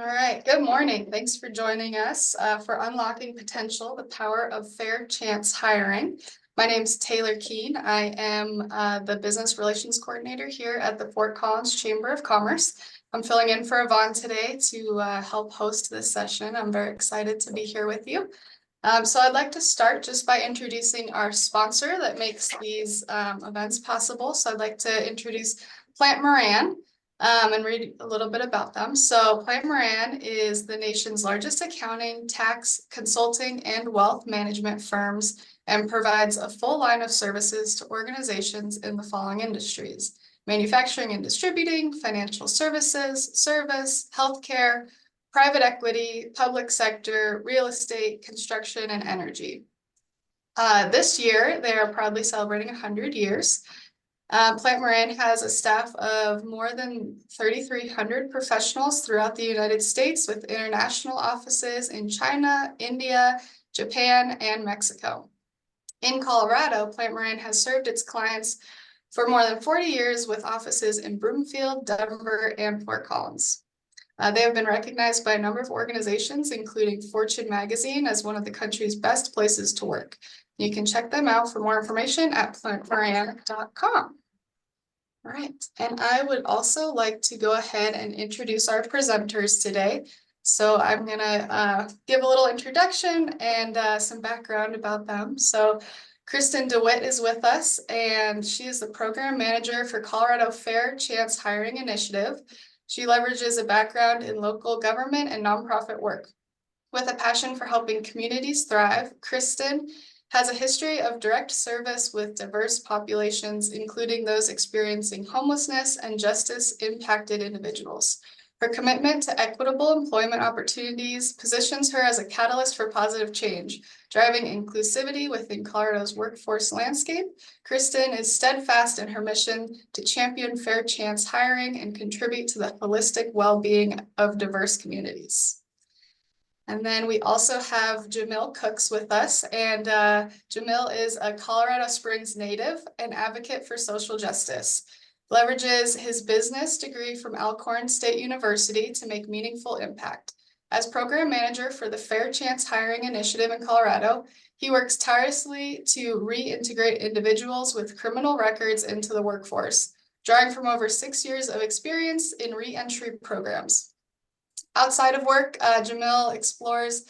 All right, good morning. Thanks for joining us for Unlocking Potential, the Power of Fair Chance Hiring. My name is Taylor Keene. I am the Business Relations Coordinator here at the Fort Collins Chamber of Commerce. I'm filling in for Yvonne today to help host this session. I'm very excited to be here with you. So I'd like to start just by introducing our sponsor that makes these events possible. So I'd like to introduce Plant Moran. And read a little bit about them. So Plant Moran is the nation's largest accounting, tax, consulting, and wealth management firms and provides a full line of services to organizations in the following industries: manufacturing and distributing, financial services, service, healthcare, private equity, public sector, real estate, construction, and energy. This year, they are proudly celebrating 100 years. Plant Moran has a staff of more than 3,300 professionals throughout the United States, with international offices in China, India, Japan, and Mexico. In Colorado, Plant Moran has served its clients for more than 40 years with offices in Broomfield, Denver, and Fort Collins. They have been recognized by a number of organizations, including Fortune magazine, as one of the country's best places to work. You can check them out for more information at plantmoran.com. All right, and I would also like to go ahead and introduce our presenters today. So I'm gonna give a little introduction and some background about them. So Kristen DeWitt is with us, and she is the program manager for Colorado Fair Chance Hiring Initiative. She leverages a background in local government and nonprofit work. With a passion for helping communities thrive, Kristen has a history of direct service with diverse populations, including those experiencing homelessness and justice-impacted individuals. Her commitment to equitable employment opportunities positions her as a catalyst for positive change, driving inclusivity within Colorado's workforce landscape. Kristen is steadfast in her mission to champion fair chance hiring and contribute to the holistic well-being of diverse communities. And then we also have Jamil Cooks with us, and Jamil is a Colorado Springs native and advocate for social justice. Leverages his business degree from Alcorn State University to make meaningful impact. As program manager for the Fair Chance Hiring Initiative in Colorado, he works tirelessly to reintegrate individuals with criminal records into the workforce, drawing from over 6 years of experience in reentry programs. Outside of work, Jamil explores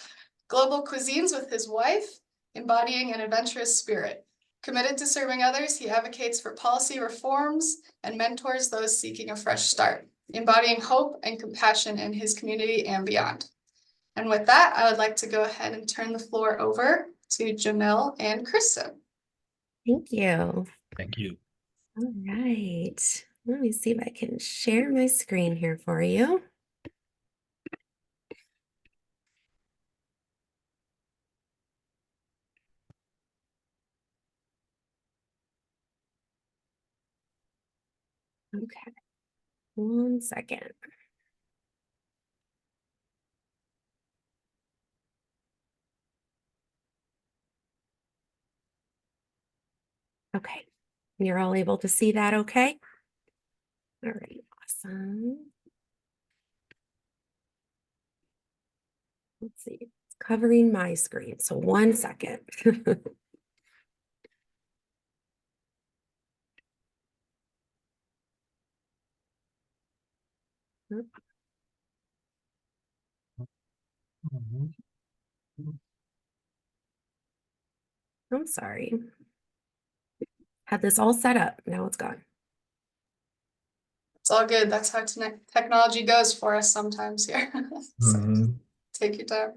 global cuisines with his wife, embodying an adventurous spirit. Committed to serving others, he advocates for policy reforms and mentors those seeking a fresh start, embodying hope and compassion in his community and beyond. And with that, I would like to go ahead and turn the floor over to Jamil and Kristen. Thank you. Thank you. All right. Let me see if I can share my screen here for you. Okay, 1 second. Okay, you're all able to see that okay? All right, awesome. Let's see, it's covering my screen, so 1 second. I'm sorry. Had this all set up, now it's gone. It's all good. That's how technology goes for us sometimes here. So take your time.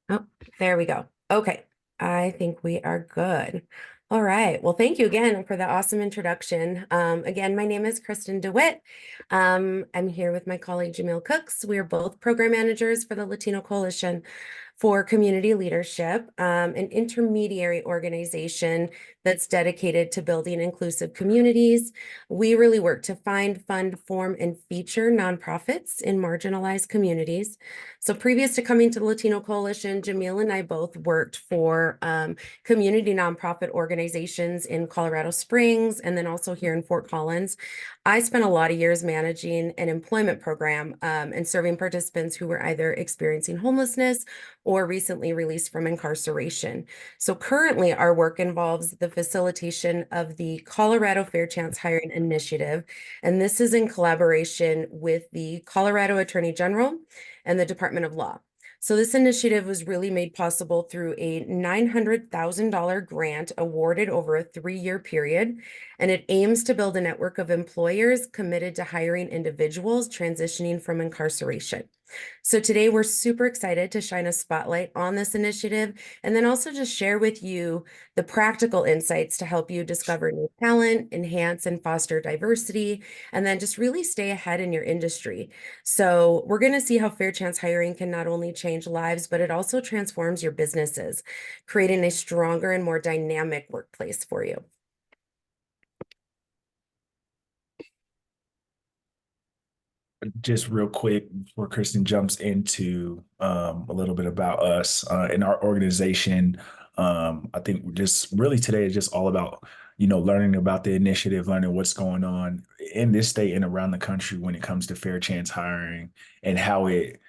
Oh, there we go. Okay, I think we are good. All right. Well, thank you again for the awesome introduction. Again, my name is Kristen DeWitt. I'm here with my colleague Jamil Cooks. We are both program managers for the Latino Coalition for community leadership, an intermediary organization that's dedicated to building inclusive communities. We really work to find, fund, form, and feature nonprofits in marginalized communities. So previous to coming to the Latino Coalition, Jamil and I both worked for community nonprofit organizations in Colorado Springs and then also here in Fort Collins. I spent a lot of years managing an employment program and serving participants who were either experiencing homelessness or recently released from incarceration. So currently our work involves the facilitation of the Colorado Fair Chance Hiring Initiative, and this is in collaboration with the Colorado Attorney General and the Department of Law. So this initiative was really made possible through a $900,000 grant awarded over a 3-year period, and it aims to build a network of employers committed to hiring individuals transitioning from incarceration. So today we're super excited to shine a spotlight on this initiative and then also just share with you the practical insights to help you discover new talent, enhance and foster diversity, and then just really stay ahead in your industry. So we're going to see how fair chance hiring can not only change lives, but it also transforms your businesses, creating a stronger and more dynamic workplace for you. Just real quick before Kristen jumps into a little bit about us in our organization. I think just really today is just all about, learning about the initiative, learning what's going on in this state and around the country when it comes to fair chance hiring and how it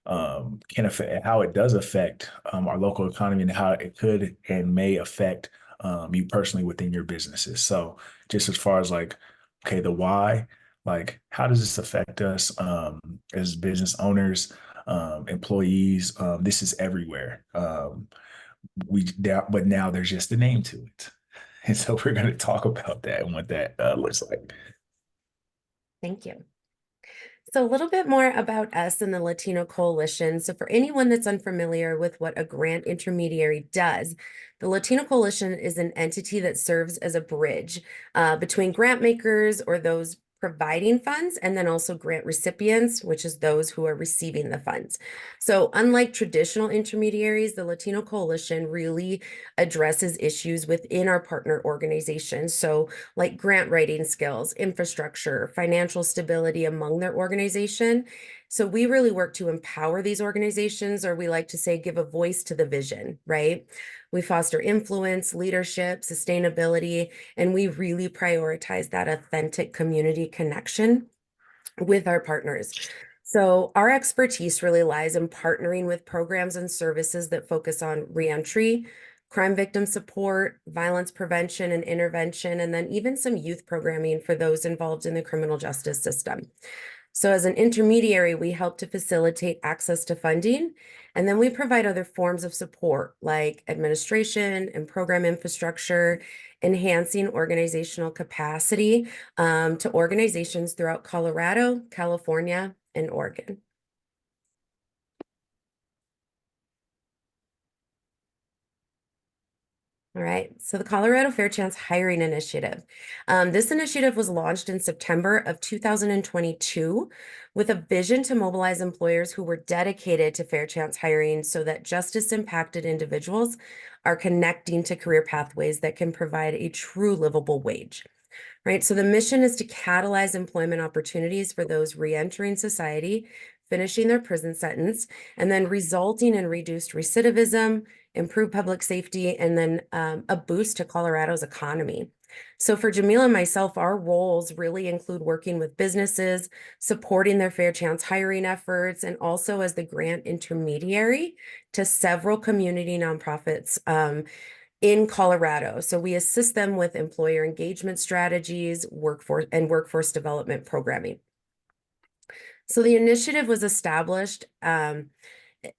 can affect, how it does affect our local economy and how it could and may affect you personally within your businesses. So just as far as like, okay, the why, like how does this affect us as business owners, employees? This is everywhere. But now there's just a name to it. And so we're going to talk about that and what that looks like. Thank you. So a little bit more about us and the Latino Coalition. So for anyone that's unfamiliar with what a grant intermediary does, the Latino Coalition is an entity that serves as a bridge between grant makers or those providing funds and then also grant recipients, which is those who are receiving the funds. So unlike traditional intermediaries, the Latino Coalition really addresses issues within our partner organizations. So like grant writing skills, infrastructure, financial stability among their organization. So we really work to empower these organizations, or we like to say, give a voice to the vision, right? We foster influence, leadership, sustainability, and we really prioritize that authentic community connection with our partners. So our expertise really lies in partnering with programs and services that focus on reentry, crime victim support, violence prevention and intervention, and then even some youth programming for those involved in the criminal justice system. So as an intermediary, we help to facilitate access to funding, and then we provide other forms of support like administration and program infrastructure, enhancing organizational capacity to organizations throughout Colorado, California, and Oregon. All right, so the Colorado Fair Chance Hiring Initiative. This initiative was launched in September of 2022 with a vision to mobilize employers who were dedicated to fair chance hiring so that justice-impacted individuals are connecting to career pathways that can provide a true livable wage. Right, so the mission is to catalyze employment opportunities for those reentering society, finishing their prison sentence, and then resulting in reduced recidivism, improved public safety, and then a boost to Colorado's economy. So for Jamil and myself, our roles really include working with businesses, supporting their fair chance hiring efforts, and also as the grant intermediary to several community nonprofits in Colorado. So we assist them with employer engagement strategies, workforce development programming. So the initiative was established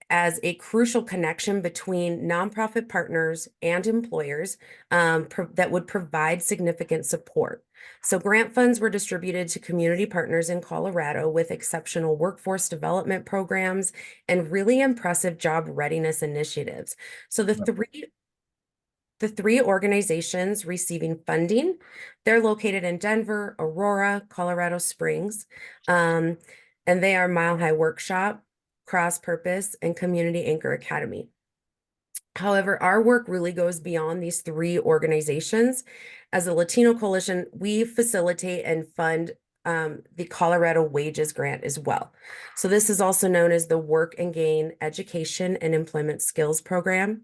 as a crucial connection between nonprofit partners and employers that would provide significant support. So grant funds were distributed to community partners in Colorado with exceptional workforce development programs and really impressive job readiness initiatives. So the three organizations receiving funding, they're located in Denver, Aurora, Colorado Springs, and they are Mile High Workshop, Cross Purpose, and Community Anchor Academy. However, our work really goes beyond these three organizations. As a Latino coalition, we facilitate and fund the Colorado Wages Grant as well. So this is also known as the Work and Gain Education and Employment Skills Program.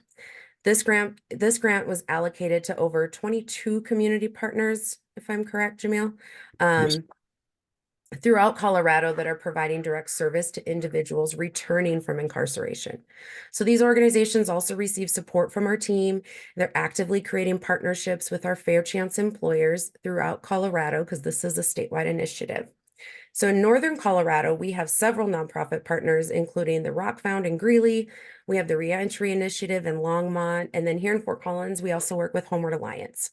This grant was allocated to over 22 community partners, if I'm correct, Jamil. Yes. Throughout Colorado that are providing direct service to individuals returning from incarceration. So these organizations also receive support from our team. They're actively creating partnerships with our Fair Chance employers throughout Colorado, because this is a statewide initiative. So in Northern Colorado, we have several nonprofit partners, including the Rock Found in Greeley. We have the Reentry Initiative in Longmont. And then here in Fort Collins, we also work with Homeward Alliance.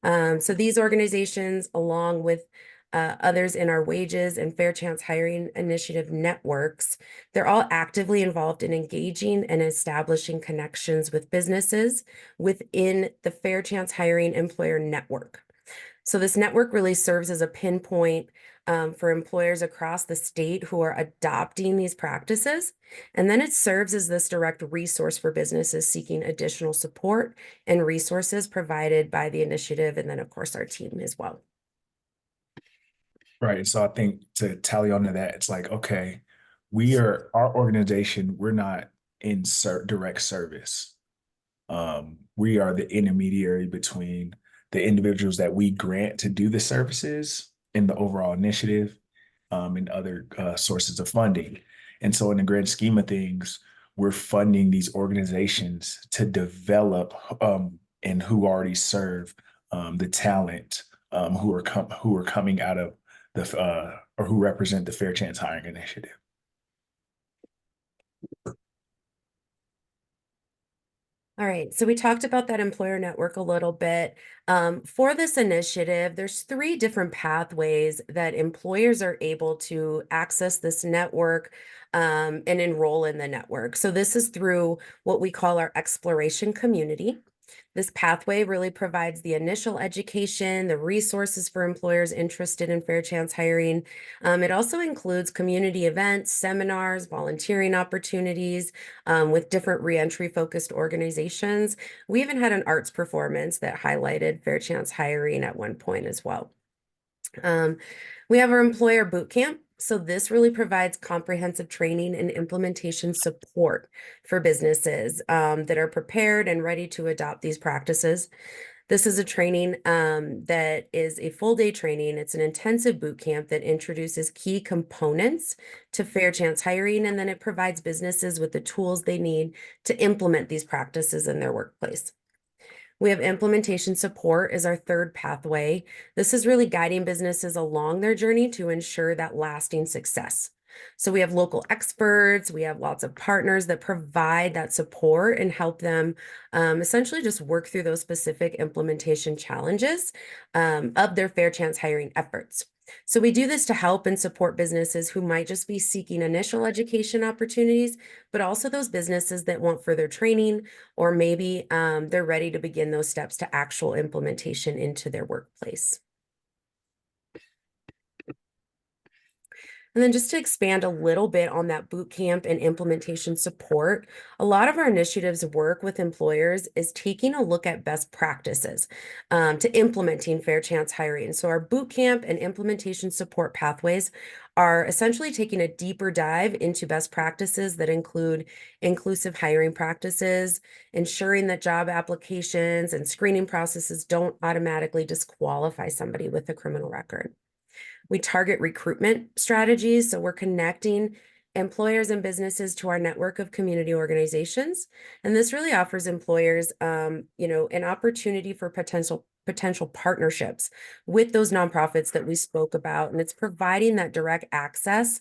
So these organizations, along with others in our wages and Fair Chance Hiring Initiative networks, they're all actively involved in engaging and establishing connections with businesses within the Fair Chance Hiring Employer Network. So this network really serves as a pinpoint for employers across the state who are adopting these practices. And then it serves as this direct resource for businesses seeking additional support and resources provided by the initiative. And then, of course, our team as well. Right. So I think to tally onto that, it's like, okay, our organization, we're not in direct service. We are the intermediary between the individuals that we grant to do the services in the overall initiative, and other sources of funding. And so in the grand scheme of things, we're funding these organizations to develop and who already serve the talent who are coming out of the or who represent the Fair Chance Hiring Initiative. All right, so we talked about that employer network a little bit. For this initiative, there's 3 different pathways that employers are able to access this network and enroll in the network. So this is through what we call our exploration community. This pathway really provides the initial education, the resources for employers interested in Fair Chance hiring. It also includes community events, seminars, volunteering opportunities with different reentry focused organizations. We even had an arts performance that highlighted Fair Chance hiring at one point as well. We have our employer boot camp. So this really provides comprehensive training and implementation support for businesses that are prepared and ready to adopt these practices. This is a training that is a full day training. It's an intensive boot camp that introduces key components to Fair Chance hiring, and then it provides businesses with the tools they need to implement these practices in their workplace. We have implementation support as our 3rd pathway. This is really guiding businesses along their journey to ensure that lasting success. So we have local experts, we have lots of partners that provide that support and help them essentially just work through those specific implementation challenges of their Fair Chance hiring efforts. So we do this to help and support businesses who might just be seeking initial education opportunities, but also those businesses that want further training, or maybe they're ready to begin those steps to actual implementation into their workplace. And then just to expand a little bit on that boot camp and implementation support, a lot of our initiatives work with employers is taking a look at best practices to implementing Fair Chance hiring. So our boot camp and implementation support pathways are essentially taking a deeper dive into best practices that include inclusive hiring practices, ensuring that job applications and screening processes don't automatically disqualify somebody with a criminal record. We target recruitment strategies, so we're connecting employers and businesses to our network of community organizations. And this really offers employers, an opportunity for potential partnerships with those nonprofits that we spoke about. And it's providing that direct access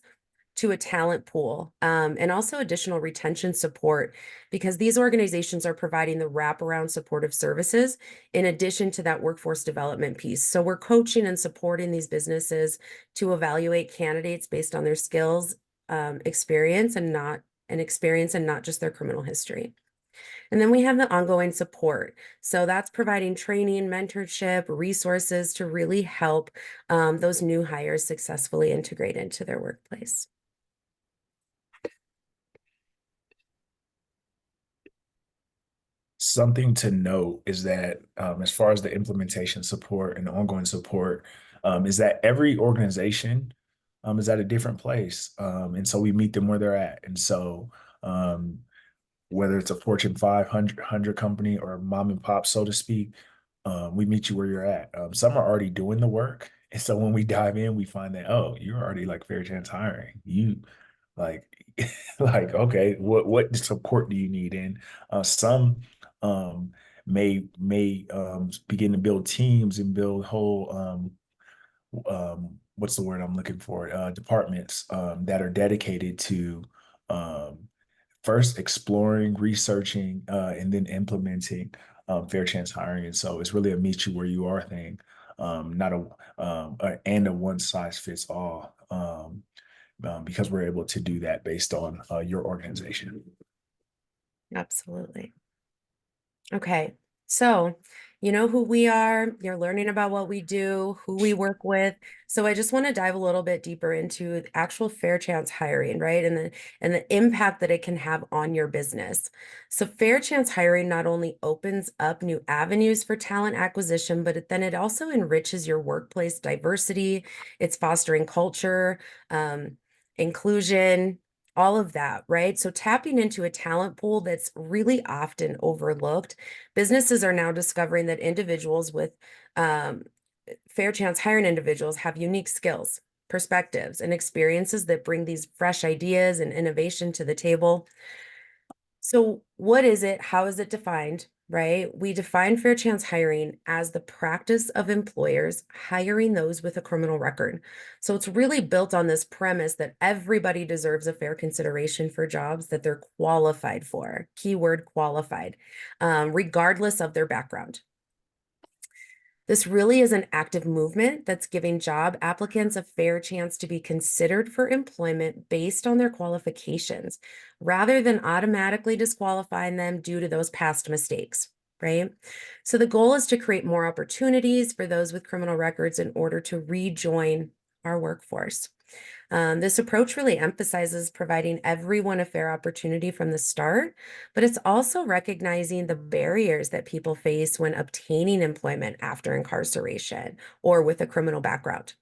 to a talent pool and also additional retention support, because these organizations are providing the wraparound supportive services in addition to that workforce development piece. So we're coaching and supporting these businesses to evaluate candidates based on their skills, experience, and not just their criminal history. And then we have the ongoing support. So that's providing training, mentorship, resources to really help those new hires successfully integrate into their workplace. something to note is that as far as the implementation support and the ongoing support, is that every organization is at a different place. And so we meet them where they're at. And so um, whether it's a Fortune 500 company or mom and pop, so to speak, we meet you where you're at. Some are already doing the work. And so when we dive in, we find that, oh, you're already like fair chance hiring. You like, like, okay, what support do you need? And some may begin to build teams and build whole what's the word I'm looking for? Departments that are dedicated to um, first exploring, researching, and then implementing fair chance hiring. And so it's really a meet you where you are thing, not a one size fits all, because we're able to do that based on your organization. Absolutely. Okay. So, you know who we are, you're learning about what we do, who we work with. So I just want to dive a little bit deeper into the actual fair chance hiring, right? And the impact that it can have on your business. So fair chance hiring not only opens up new avenues for talent acquisition, but then it also enriches your workplace diversity. It's fostering culture, inclusion, all of that, right? So tapping into a talent pool that's really often overlooked. Businesses are now discovering that individuals with fair chance hiring individuals have unique skills, perspectives, and experiences that bring these fresh ideas and innovation to the table. So what is it? How is it defined? Right? We define fair chance hiring as the practice of employers hiring those with a criminal record. So it's really built on this premise that everybody deserves a fair consideration for jobs that they're qualified for. Keyword qualified, regardless of their background. This really is an active movement that's giving job applicants a fair chance to be considered for employment based on their qualifications, rather than automatically disqualifying them due to those past mistakes, right? So the goal is to create more opportunities for those with criminal records in order to rejoin our workforce. This approach really emphasizes providing everyone a fair opportunity from the start, but it's also recognizing the barriers that people face when obtaining employment after incarceration or with a criminal background.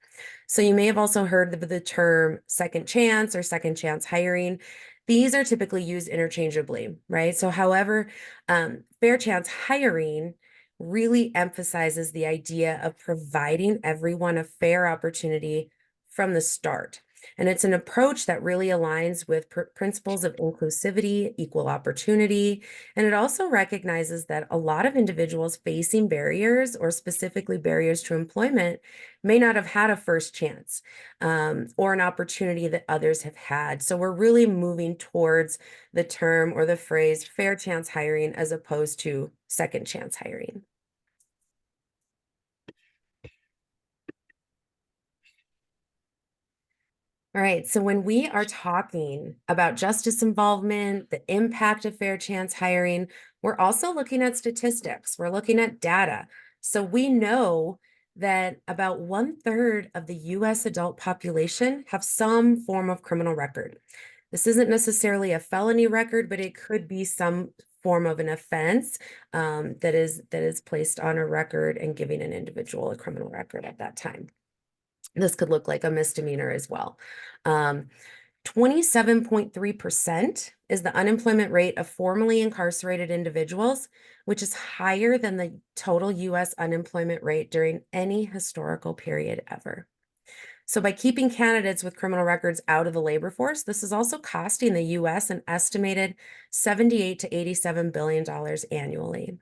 So you may have also heard the term second chance or second chance hiring. These are typically used interchangeably, right? So however, fair chance hiring really emphasizes the idea of providing everyone a fair opportunity from the start. And it's an approach that really aligns with principles of inclusivity, equal opportunity, and it also recognizes that a lot of individuals facing barriers or specifically barriers to employment may not have had a first chance or an opportunity that others have had. So we're really moving towards the term or the phrase fair chance hiring as opposed to second chance hiring. All right, so when we are talking about justice involvement, the impact of fair chance hiring, we're also looking at statistics. We're looking at data. So we know that about 1/3 of the US adult population have some form of criminal record. This isn't necessarily a felony record, but it could be some form of an offense that is placed on a record and giving an individual a criminal record at that time. This could look like a misdemeanor as well. 27.3% is the unemployment rate of formerly incarcerated individuals, which is higher than the total US unemployment rate during any historical period ever. So by keeping candidates with criminal records out of the labor force, this is also costing the US an estimated $78 to $87 billion annually.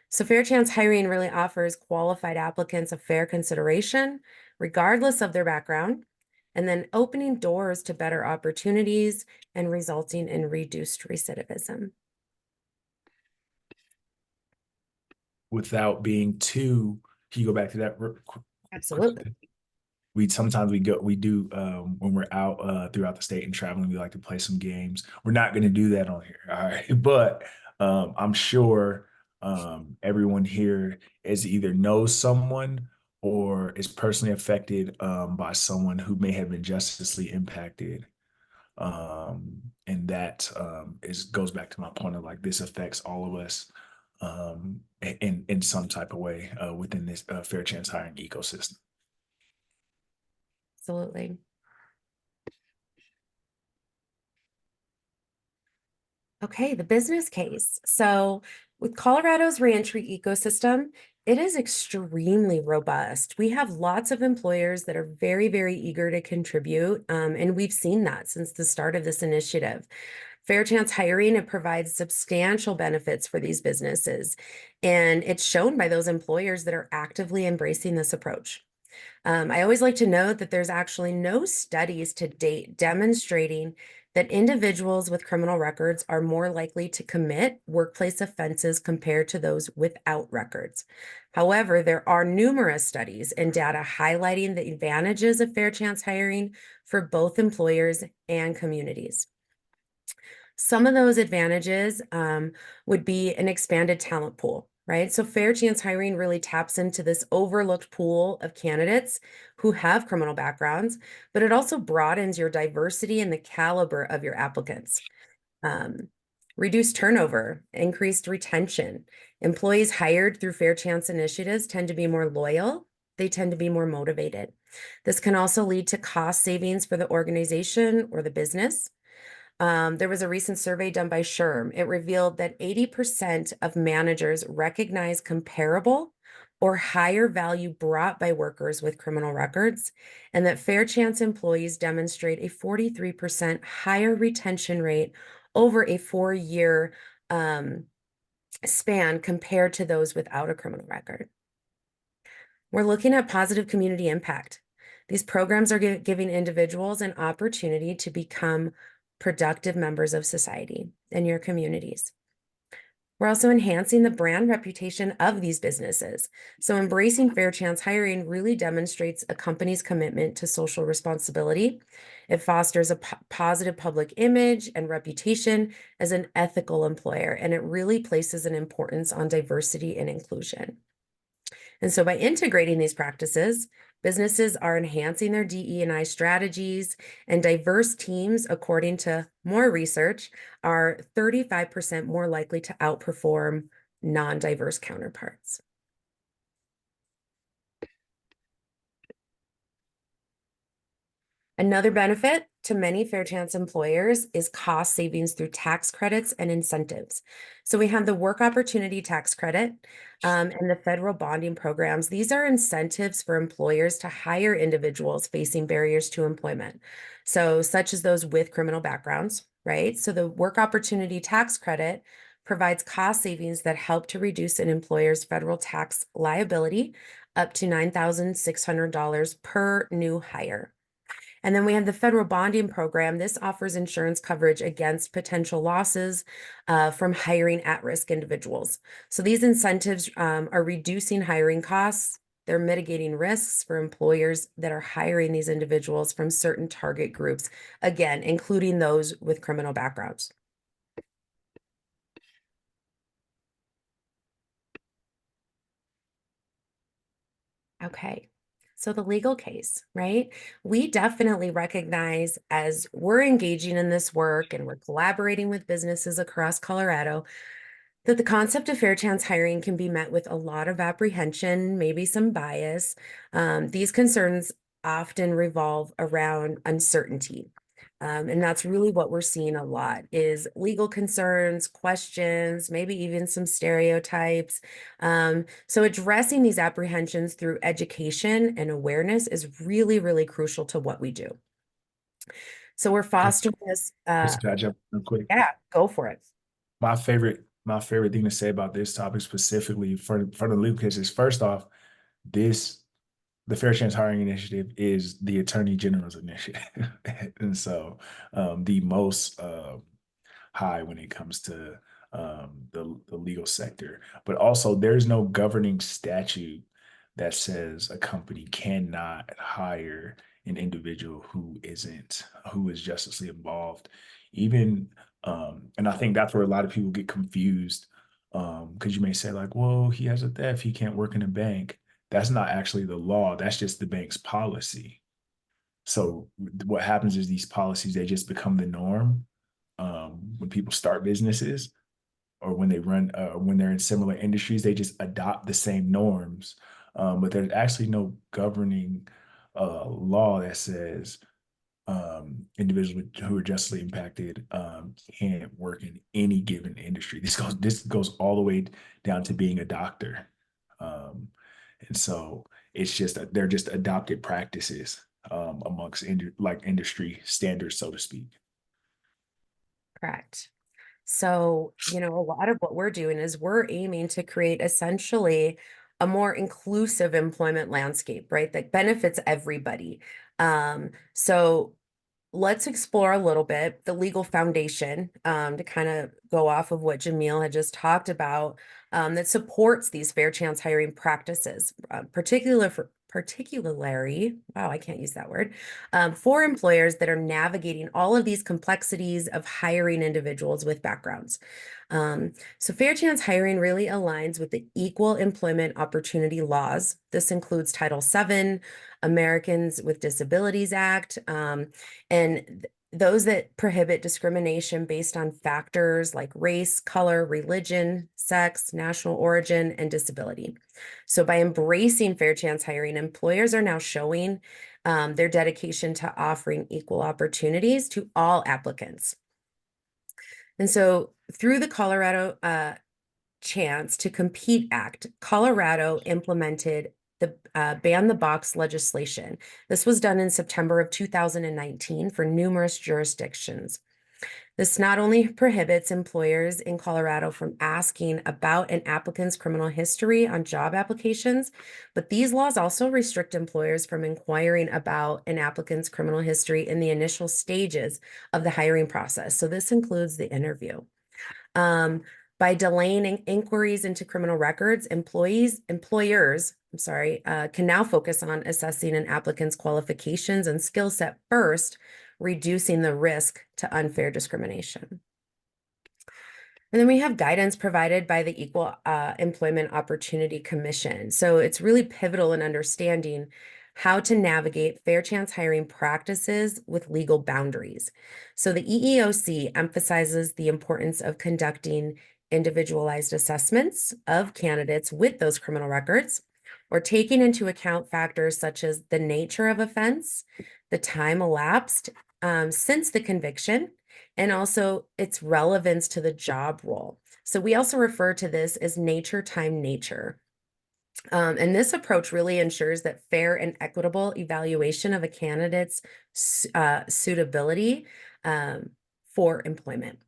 So fair chance hiring really offers qualified applicants a fair consideration, regardless of their background, and then opening doors to better opportunities and resulting in reduced recidivism. Without being too, can you go back to that? Absolutely. We sometimes we do when we're out throughout the state and traveling, we like to play some games. We're not going to do that on here, all right? But I'm sure everyone here is either knows someone or is personally affected by someone who may have been justicely impacted. And that is goes back to my point of like this affects all of us. in some type of way within this fair chance hiring ecosystem. Absolutely. Okay, the business case. So with Colorado's reentry ecosystem, it is extremely robust. We have lots of employers that are very, very eager to contribute, and we've seen that since the start of this initiative. Fair chance hiring, it provides substantial benefits for these businesses, and it's shown by those employers that are actively embracing this approach. I always like to note that there's actually no studies to date demonstrating that individuals with criminal records are more likely to commit workplace offenses compared to those without records. However, there are numerous studies and data highlighting the advantages of fair chance hiring for both employers and communities. Some of those advantages would be an expanded talent pool, right? So fair chance hiring really taps into this overlooked pool of candidates who have criminal backgrounds, but it also broadens your diversity and the caliber of your applicants. Um, Reduced turnover, increased retention. Employees hired through fair chance initiatives tend to be more loyal. They tend to be more motivated. This can also lead to cost savings for the organization or the business. There was a recent survey done by SHRM. It revealed that 80% of managers recognize comparable or higher value brought by workers with criminal records, and that fair chance employees demonstrate a 43% higher retention rate over a 4-year span compared to those without a criminal record. We're looking at positive community impact. These programs are giving individuals an opportunity to become productive members of society in your communities. We're also enhancing the brand reputation of these businesses. So embracing fair chance hiring really demonstrates a company's commitment to social responsibility. It fosters a positive public image and reputation as an ethical employer, and it really places an importance on diversity and inclusion. And so by integrating these practices, businesses are enhancing their DE&I strategies, and diverse teams, according to more research, are 35% more likely to outperform non-diverse counterparts. Another benefit to many fair chance employers is cost savings through tax credits and incentives. So we have the work opportunity tax credit and the federal bonding programs. These are incentives for employers to hire individuals facing barriers to employment. So such as those with criminal backgrounds, right? So the work opportunity tax credit provides cost savings that help to reduce an employer's federal tax liability up to $9,600 per new hire. And then we have the federal bonding program. This offers insurance coverage against potential losses from hiring at-risk individuals. So these incentives are reducing hiring costs. They're mitigating risks for employers that are hiring these individuals from certain target groups, again, including those with criminal backgrounds. Okay. So the legal case, right? We definitely recognize as we're engaging in this work and we're collaborating with businesses across Colorado that the concept of fair chance hiring can be met with a lot of apprehension, maybe some bias. These concerns often revolve around uncertainty. And that's really what we're seeing a lot is legal concerns, questions, maybe even some stereotypes. So addressing these apprehensions through education and awareness is really, really crucial to what we do. So we're fostering this. Can I jump real quick? Yeah, go for it. My favorite thing to say about this topic specifically for the legal case is first off, the Fair Chance Hiring Initiative is the Attorney General's initiative. And so the most high when it comes to the legal sector. But also there's no governing statute that says a company cannot hire an individual who is justly involved. Even and I think that's where a lot of people get confused. Because you may say, like, well, he has a theft, he can't work in a bank. That's not actually the law, that's just the bank's policy. So what happens is these policies, they just become the norm when people start businesses. or when they run, when they're in similar industries, they just adopt the same norms. But there's actually no governing law that says individuals who are justly impacted can't work in any given industry. This goes all the way down to being a doctor. And so it's just they're just adopted practices amongst industry standards, so to speak. Correct. So, a lot of what we're doing is we're aiming to create essentially a more inclusive employment landscape, right? That benefits everybody. So let's explore a little bit the legal foundation to kind of go off of what Jamil had just talked about that supports these fair chance hiring practices, particularly, wow, I can't use that word, for employers that are navigating all of these complexities of hiring individuals with backgrounds. So fair chance hiring really aligns with the equal employment opportunity laws. This includes Title VII, Americans with Disabilities Act, and those that prohibit discrimination based on factors like race, color, religion, sex, national origin, and disability. So by embracing fair chance hiring, employers are now showing their dedication to offering equal opportunities to all applicants. And so through the Colorado Chance to Compete Act, Colorado implemented the ban the box legislation. This was done in September of 2019 for numerous jurisdictions. This not only prohibits employers in Colorado from asking about an applicant's criminal history on job applications, but these laws also restrict employers from inquiring about an applicant's criminal history in the initial stages of the hiring process. So this includes the interview. By delaying inquiries into criminal records, employers, can now focus on assessing an applicant's qualifications and skill set first, reducing the risk to unfair discrimination. And then we have guidance provided by the Equal Employment Opportunity Commission. So it's really pivotal in understanding how to navigate fair chance hiring practices with legal boundaries. So the EEOC emphasizes the importance of conducting individualized assessments of candidates with those criminal records, or taking into account factors such as the nature of offense, the time elapsed since the conviction, and also its relevance to the job role. So we also refer to this as nature, time, nature. And this approach really ensures that fair and equitable evaluation of a candidate's suitability for employment.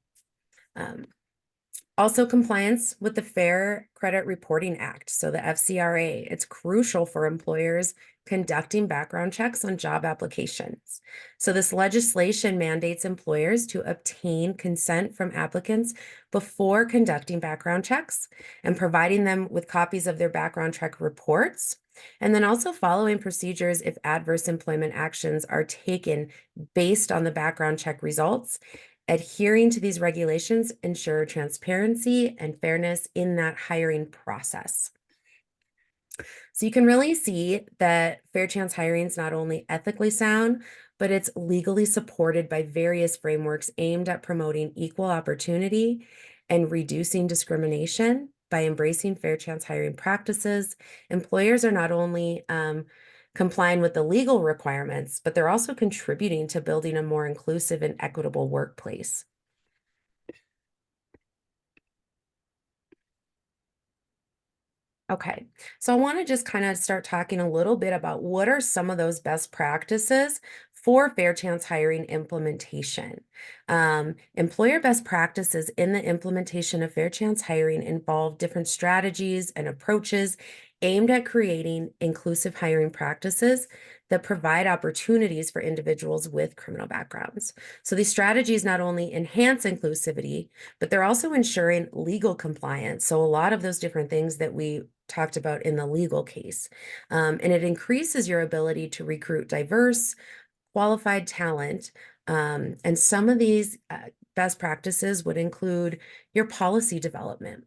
Also, compliance with the Fair Credit Reporting Act, so the FCRA. It's crucial for employers conducting background checks on job applications. So this legislation mandates employers to obtain consent from applicants before conducting background checks and providing them with copies of their background check reports, and then also following procedures if adverse employment actions are taken based on the background check results. Adhering to these regulations ensure transparency and fairness in that hiring process. So you can really see that fair chance hiring is not only ethically sound, but it's legally supported by various frameworks aimed at promoting equal opportunity and reducing discrimination. By embracing fair chance hiring practices, employers are not only complying with the legal requirements, but they're also contributing to building a more inclusive and equitable workplace. Okay, so I want to just kind of start talking a little bit about what are some of those best practices for fair chance hiring implementation. Employer best practices in the implementation of fair chance hiring involve different strategies and approaches aimed at creating inclusive hiring practices that provide opportunities for individuals with criminal backgrounds. So these strategies not only enhance inclusivity, but they're also ensuring legal compliance. So a lot of those different things that we talked about in the legal case. And it increases your ability to recruit diverse, qualified talent. And some of these best practices would include your policy development,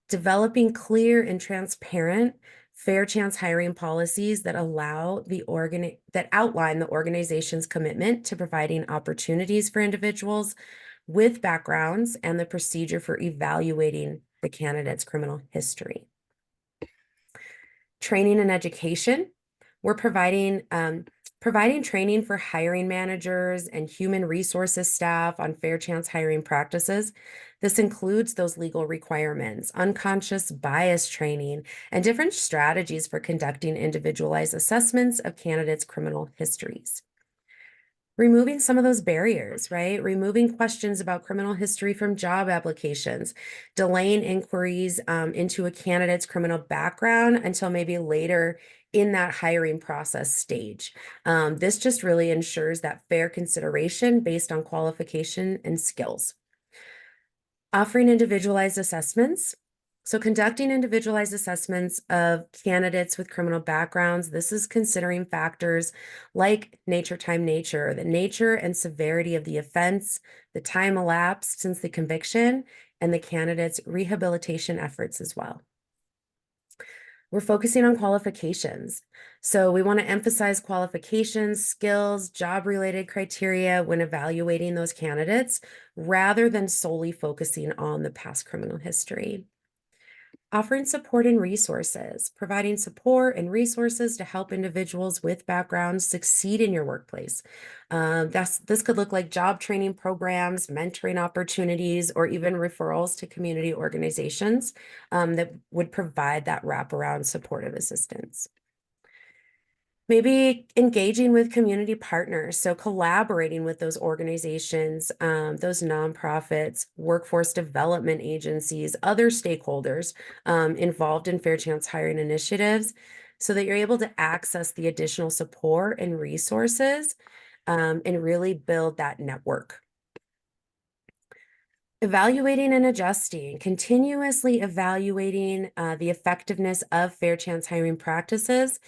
developing clear and transparent fair chance hiring policies that outline the organization's commitment to providing opportunities for individuals with backgrounds and the procedure for evaluating the candidate's criminal history. Training and education. We're providing training for hiring managers and human resources staff on fair chance hiring practices. This includes those legal requirements, unconscious bias training, and different strategies for conducting individualized assessments of candidates' criminal histories. Removing some of those barriers, right? Removing questions about criminal history from job applications, delaying inquiries into a candidate's criminal background until maybe later in that hiring process stage. This just really ensures that fair consideration based on qualification and skills. Offering individualized assessments. So conducting individualized assessments of candidates with criminal backgrounds, this is considering factors like nature, time, nature, the nature and severity of the offense, the time elapsed since the conviction, and the candidate's rehabilitation efforts as well. We're focusing on qualifications. So we want to emphasize qualifications, skills, job-related criteria when evaluating those candidates, rather than solely focusing on the past criminal history. Offering support and resources, providing support and resources to help individuals with backgrounds succeed in your workplace. This could look like job training programs, mentoring opportunities, or even referrals to community organizations that would provide that wraparound supportive assistance. Maybe engaging with community partners, so collaborating with those organizations, those nonprofits, workforce development agencies, other stakeholders involved in fair chance hiring initiatives, so that you're able to access the additional support and resources and really build that network. Evaluating and adjusting, continuously evaluating the effectiveness of fair chance hiring practices.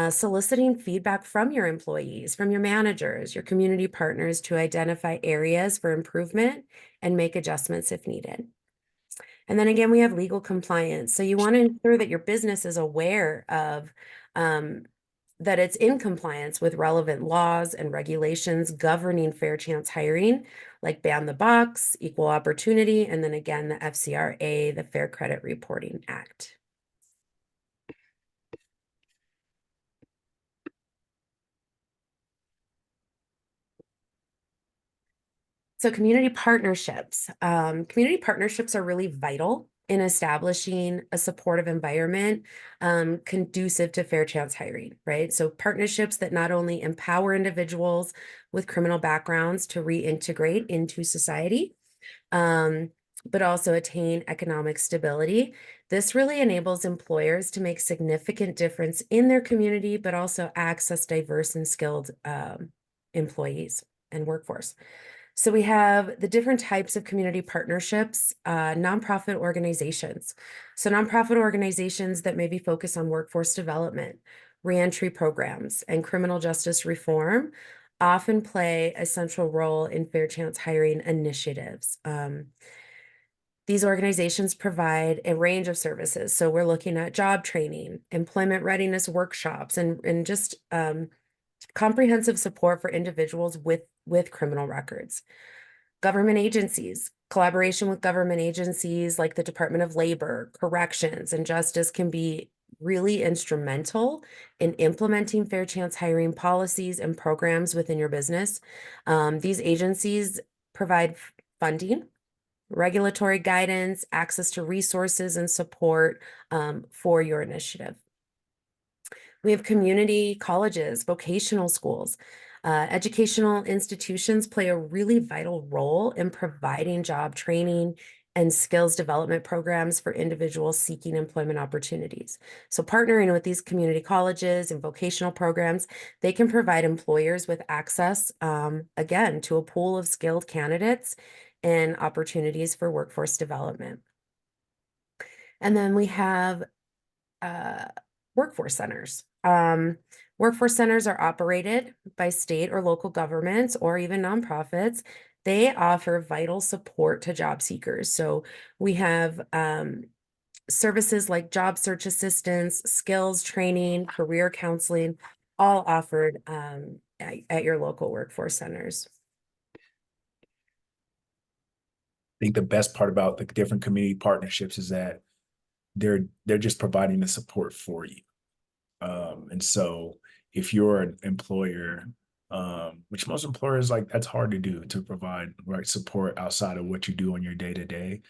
Soliciting feedback from your employees, from your managers, your community partners to identify areas for improvement and make adjustments if needed. And then again, we have legal compliance. So you want to ensure that your business is aware of that it's in compliance with relevant laws and regulations governing fair chance hiring, like Ban the Box, Equal Opportunity, and then again, the FCRA, the Fair Credit Reporting Act. So community partnerships. Community partnerships are really vital in establishing a supportive environment conducive to fair chance hiring, right? So partnerships that not only empower individuals with criminal backgrounds to reintegrate into society, but also attain economic stability. This really enables employers to make significant difference in their community, but also access diverse and skilled employees and workforce. So we have the different types of community partnerships, nonprofit organizations. So nonprofit organizations that maybe focus on workforce development, reentry programs, and criminal justice reform often play a central role in fair chance hiring initiatives. These organizations provide a range of services. So we're looking at job training, employment readiness workshops, and just comprehensive support for individuals with criminal records. Government agencies, collaboration with government agencies like the Department of Labor, Corrections, and Justice can be really instrumental in implementing fair chance hiring policies and programs within your business. These agencies provide funding, regulatory guidance, access to resources, and support for your initiative. We have community colleges, vocational schools. Educational institutions play a really vital role in providing job training and skills development programs for individuals seeking employment opportunities. So partnering with these community colleges and vocational programs, they can provide employers with access, again, to a pool of skilled candidates and opportunities for workforce development. And then we have workforce centers. Workforce centers are operated by state or local governments or even nonprofits. They offer vital support to job seekers. So we have services like job search assistance, skills training, career counseling, all offered at your local workforce centers. think the best part about the different community partnerships is that they're just providing the support for you. And so if you're an employer, which most employers like, that's hard to do, to provide right support outside of what you do on your day to day.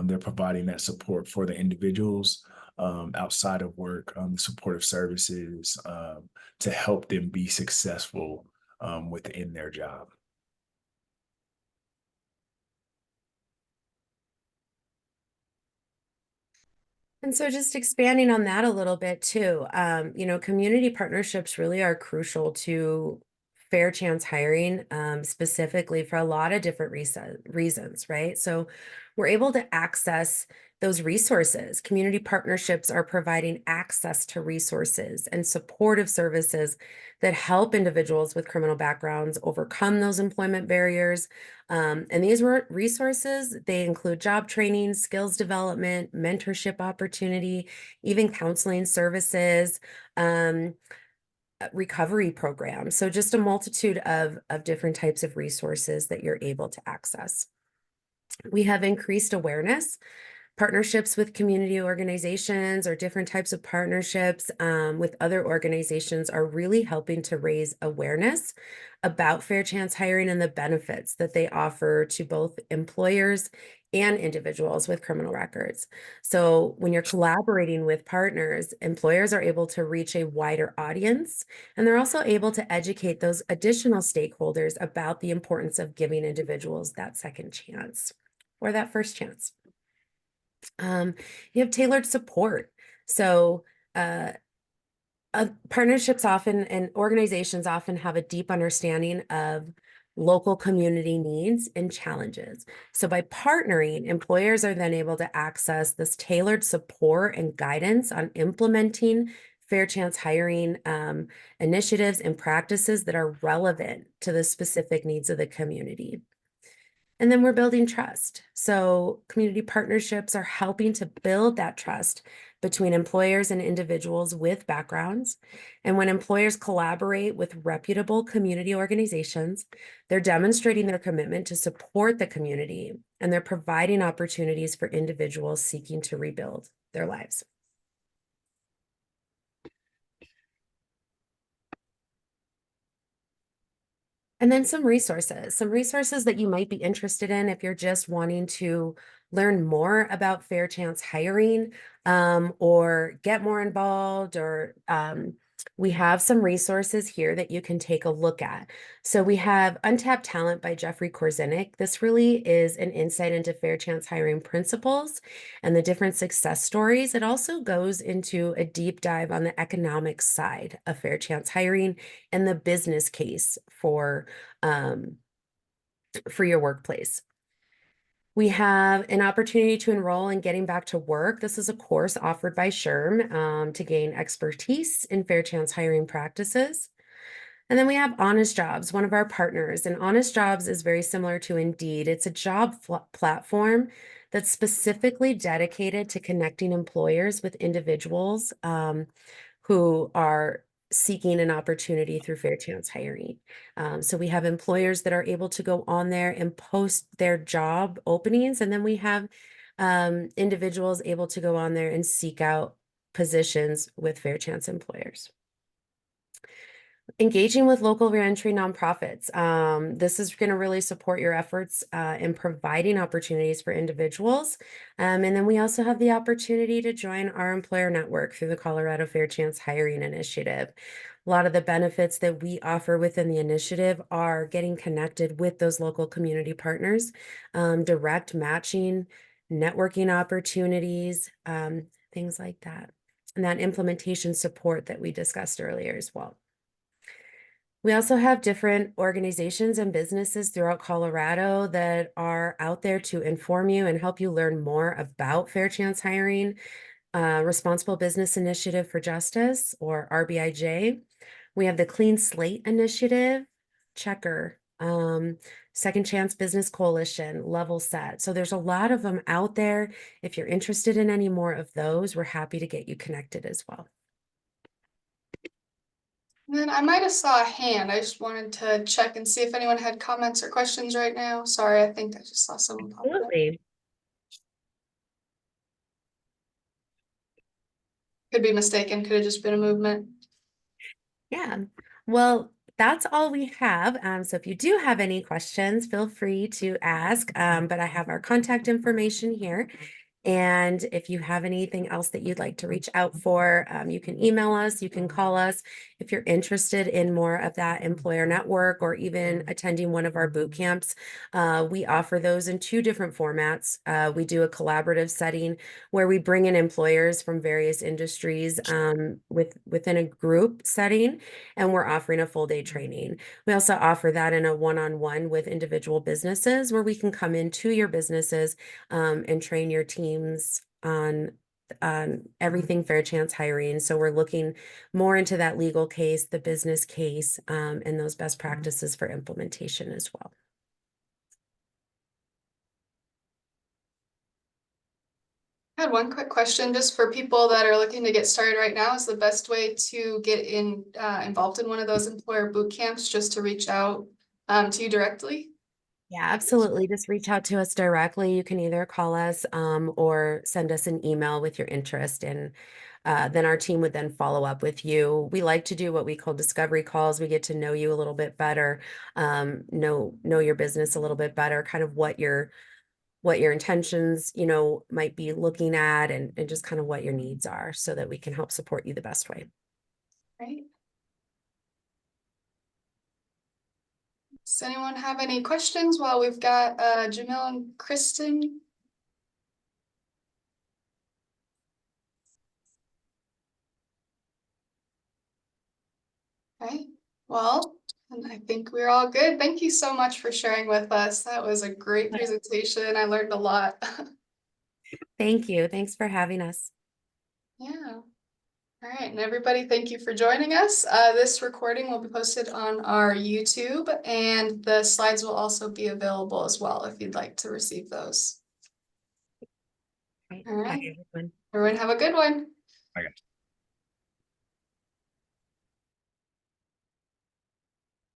They're providing that support for the individuals outside of work, supportive services to help them be successful within their job. And so just expanding on that a little bit too, community partnerships really are crucial to fair chance hiring, specifically for a lot of different reasons, right? So we're able to access those resources. Community partnerships are providing access to resources and supportive services that help individuals with criminal backgrounds overcome those employment barriers. And these resources, they include job training, skills development, mentorship opportunity, even counseling services, recovery programs. So just a multitude of different types of resources that you're able to access. We have increased awareness. Partnerships with community organizations or different types of partnerships with other organizations are really helping to raise awareness about fair chance hiring and the benefits that they offer to both employers and individuals with criminal records. So when you're collaborating with partners, employers are able to reach a wider audience, and they're also able to educate those additional stakeholders about the importance of giving individuals that second chance or that first chance. You have tailored support. So partnerships often and organizations often have a deep understanding of local community needs and challenges. So by partnering, employers are then able to access this tailored support and guidance on implementing fair chance hiring initiatives and practices that are relevant to the specific needs of the community. And then we're building trust. So community partnerships are helping to build that trust between employers and individuals with backgrounds. And when employers collaborate with reputable community organizations, they're demonstrating their commitment to support the community, and they're providing opportunities for individuals seeking to rebuild their lives. And then some resources that you might be interested in if you're just wanting to learn more about fair chance hiring or get more involved, or we have some resources here that you can take a look at. So we have Untapped Talent by Jeffrey Korzenik. This really is an insight into fair chance hiring principles and the different success stories. It also goes into a deep dive on the economic side of fair chance hiring and the business case for your workplace. We have an opportunity to enroll in Getting Back to Work. This is a course offered by SHRM to gain expertise in fair chance hiring practices. And then we have Honest Jobs, one of our partners. And Honest Jobs is very similar to Indeed. It's a job platform that's specifically dedicated to connecting employers with individuals who are seeking an opportunity through fair chance hiring. So we have employers that are able to go on there and post their job openings. And then we have individuals able to go on there and seek out positions with fair chance employers. Engaging with local reentry nonprofits. This is going to really support your efforts in providing opportunities for individuals. And then we also have the opportunity to join our employer network through the Colorado Fair Chance Hiring Initiative. A lot of the benefits that we offer within the initiative are getting connected with those local community partners, direct matching, networking opportunities, things like that. And that implementation support that we discussed earlier as well. We also have different organizations and businesses throughout Colorado that are out there to inform you and help you learn more about fair chance hiring. Responsible Business Initiative for Justice, or RBIJ. We have the Clean Slate Initiative, Checker, Second Chance Business Coalition, Level Set. So there's a lot of them out there. If you're interested in any more of those, we're happy to get you connected as well. And then I might have saw a hand. I just wanted to check and see if anyone had comments or questions right now. Sorry, I think I just saw someone pop up. Absolutely. Could be mistaken, could have just been a movement. Yeah. Well, that's all we have. So if you do have any questions, feel free to ask. But I have our contact information here. And if you have anything else that you'd like to reach out for, you can email us, you can call us. If you're interested in more of that employer network or even attending one of our boot camps, we offer those in two different formats. We do a collaborative setting where we bring in employers from various industries within a group setting, and we're offering a full day training. We also offer that in a one-on-one with individual businesses where we can come into your businesses and train your teams on everything fair chance hiring. So we're looking more into that legal case, the business case, and those best practices for implementation as well. I had one quick question just for people that are looking to get started right now. Is the best way to get involved in one of those employer boot camps just to reach out to you directly? Yeah, absolutely. Just reach out to us directly. You can either call us or send us an email with your interest, and then our team would then follow up with you. We like to do what we call discovery calls. We get to know you a little bit better, know your business a little bit better, kind of what your intentions, might be looking at, and just kind of what your needs are so that we can help support you the best way. Right. Does anyone have any questions while we've got Jamil and Kristen? Okay, well, and I think we're all good. Thank you so much for sharing with us. That was a great presentation. I learned a lot. Thank you. Thanks for having us. Yeah. All right, and everybody, thank you for joining us. This recording will be posted on our YouTube, and the slides will also be available as well if you'd like to receive those. Right. All right. Bye, everyone. Everyone have a good one. I got you.